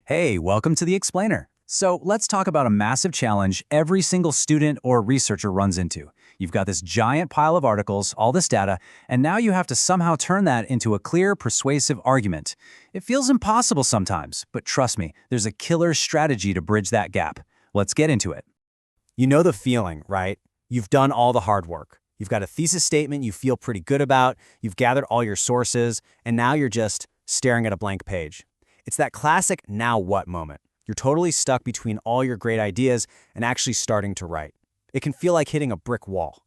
Hey, welcome to the Explainer. So let's talk about a massive challenge every single student or researcher runs into. You've got this giant pile of articles, all this data, and now you have to somehow turn that into a clear, persuasive argument. It feels impossible sometimes, but trust me, there's a killer strategy to bridge that gap. Let's get into it. You know the feeling, right? You've done all the hard work. You've got a thesis statement you feel pretty good about, you've gathered all your sources, and now you're just staring at a blank page. It's that classic now what moment. You're totally stuck between all your great ideas and actually starting to write. It can feel like hitting a brick wall.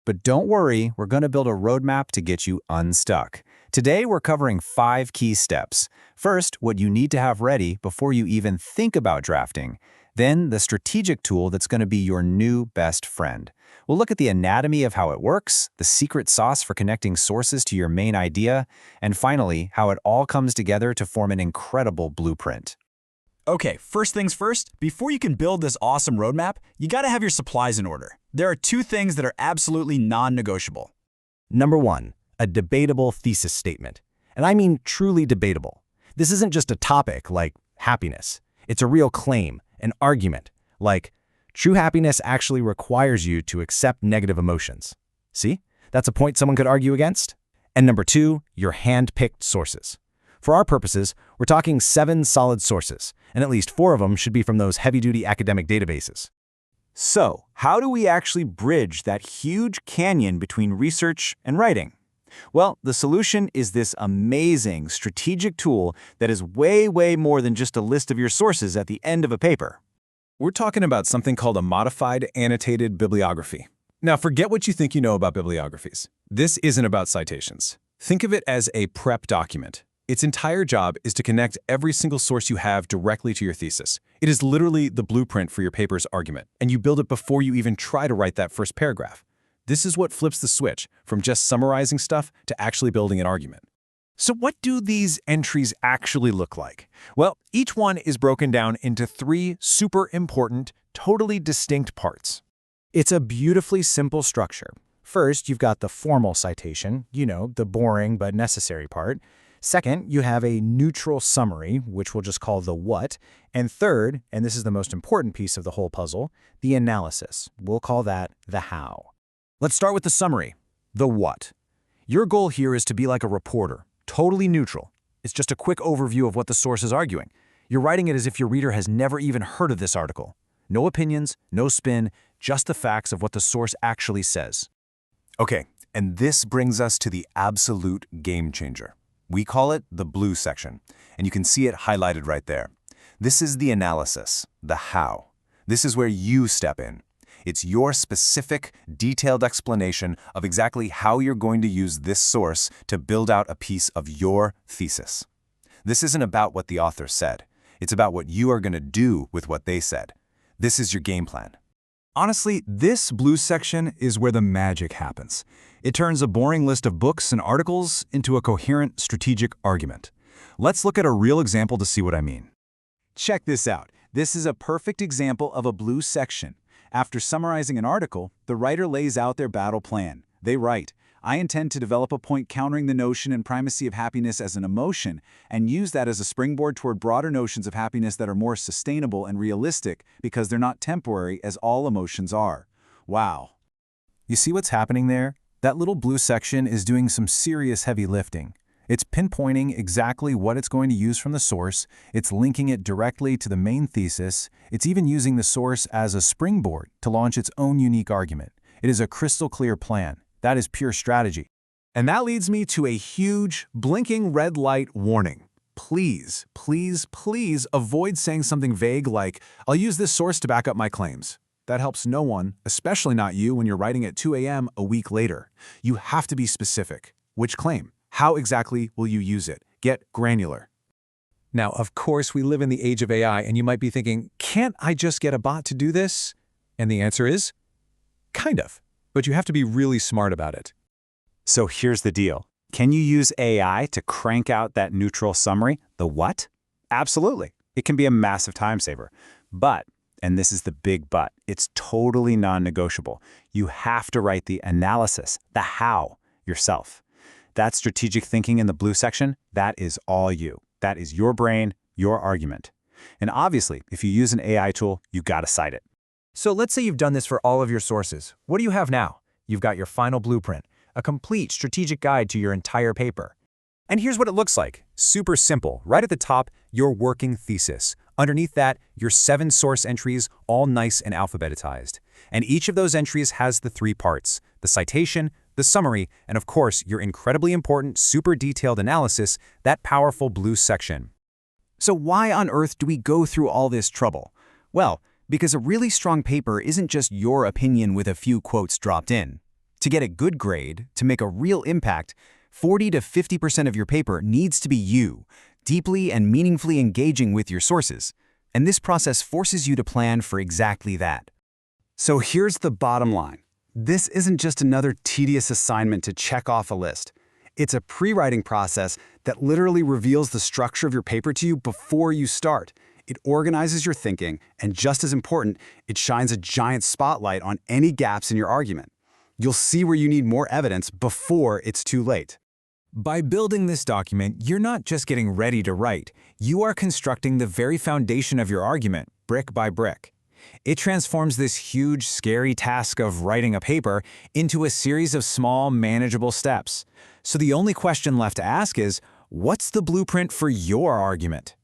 But don't worry, we're going to build a roadmap to get you unstuck. Today, we're covering 5 key steps. First, what you need to have ready before you even think about drafting. Then, the strategic tool that's going to be your new best friend. We'll look at the anatomy of how it works, the secret sauce for connecting sources to your main idea, and finally, how it all comes together to form an incredible blueprint. Okay, first things first, before you can build this awesome roadmap, you gotta have your supplies in order. There are 2 things that are absolutely non-negotiable. Number 1, a debatable thesis statement. And I mean truly debatable. This isn't just a topic like happiness. It's a real claim, an argument, like true happiness actually requires you to accept negative emotions. See? That's a point someone could argue against. And number 2, your hand-picked sources. For our purposes, we're talking 7 solid sources, and at least 4 of them should be from those heavy-duty academic databases. So, how do we actually bridge that huge canyon between research and writing? Well, the solution is this amazing strategic tool that is way more than just a list of your sources at the end of a paper. We're talking about something called a modified annotated bibliography. Now, forget what you think you know about bibliographies. This isn't about citations. Think of it as a prep document. Its entire job is to connect every single source you have directly to your thesis. It is literally the blueprint for your paper's argument, and you build it before you even try to write that first paragraph. This is what flips the switch from just summarizing stuff to actually building an argument. So what do these entries actually look like? Well, each one is broken down into 3 super important, totally distinct parts. It's a beautifully simple structure. First, you've got the formal citation, the boring but necessary part. Second, you have a neutral summary, which we'll just call the what. And third, and this is the most important piece of the whole puzzle, the analysis. We'll call that the how. Let's start with the summary, the what. Your goal here is to be like a reporter, totally neutral. It's just a quick overview of what the source is arguing. You're writing it as if your reader has never even heard of this article. No opinions, no spin, just the facts of what the source actually says. Okay, and this brings us to the absolute game changer. We call it the blue section, and you can see it highlighted right there. This is the analysis, the how. This is where you step in. It's your specific, detailed explanation of exactly how you're going to use this source to build out a piece of your thesis. This isn't about what the author said. It's about what you are going to do with what they said. This is your game plan. Honestly, this blue section is where the magic happens. It turns a boring list of books and articles into a coherent, strategic argument. Let's look at a real example to see what I mean. Check this out. This is a perfect example of a blue section. After summarizing an article, the writer lays out their battle plan. They write, I intend to develop a point countering the notion and primacy of happiness as an emotion and use that as a springboard toward broader notions of happiness that are more sustainable and realistic because they're not temporary as all emotions are. Wow. You see what's happening there? That little blue section is doing some serious heavy lifting. It's pinpointing exactly what it's going to use from the source, it's linking it directly to the main thesis, it's even using the source as a springboard to launch its own unique argument. It is a crystal clear plan. That is pure strategy. And that leads me to a huge, blinking red light warning. Please avoid saying something vague like, I'll use this source to back up my claims. That helps no one, especially not you when you're writing at 2 a.m. a week later. You have to be specific. Which claim? How exactly will you use it? Get granular. Now, of course, we live in the age of AI, and you might be thinking, can't I just get a bot to do this? And the answer is, kind of. But you have to be really smart about it. So here's the deal. Can you use AI to crank out that neutral summary, the what? Absolutely. It can be a massive time saver. But, and this is the big but, it's totally non-negotiable. You have to write the analysis, the how, yourself. That strategic thinking in the blue section, that is all you. That is your brain, your argument. And obviously, if you use an AI tool, you gotta cite it. So let's say you've done this for all of your sources. What do you have now? You've got your final blueprint, a complete strategic guide to your entire paper. And here's what it looks like. Super simple. Right at the top, your working thesis. Underneath that, your 7 source entries, all nice and alphabetized. And each of those entries has the 3 parts: the citation, the summary, and of course, your incredibly important, super detailed analysis, that powerful blue section. So why on earth do we go through all this trouble? Well, because a really strong paper isn't just your opinion with a few quotes dropped in. To get a good grade, to make a real impact, 40 to 50% of your paper needs to be you, deeply and meaningfully engaging with your sources. And this process forces you to plan for exactly that. So here's the bottom line. This isn't just another tedious assignment to check off a list. It's a pre-writing process that literally reveals the structure of your paper to you before you start. It organizes your thinking, and just as important, it shines a giant spotlight on any gaps in your argument. You'll see where you need more evidence before it's too late. By building this document, you're not just getting ready to write. You are constructing the very foundation of your argument, brick by brick. It transforms this huge, scary task of writing a paper into a series of small, manageable steps. So the only question left to ask is, what's the blueprint for your argument?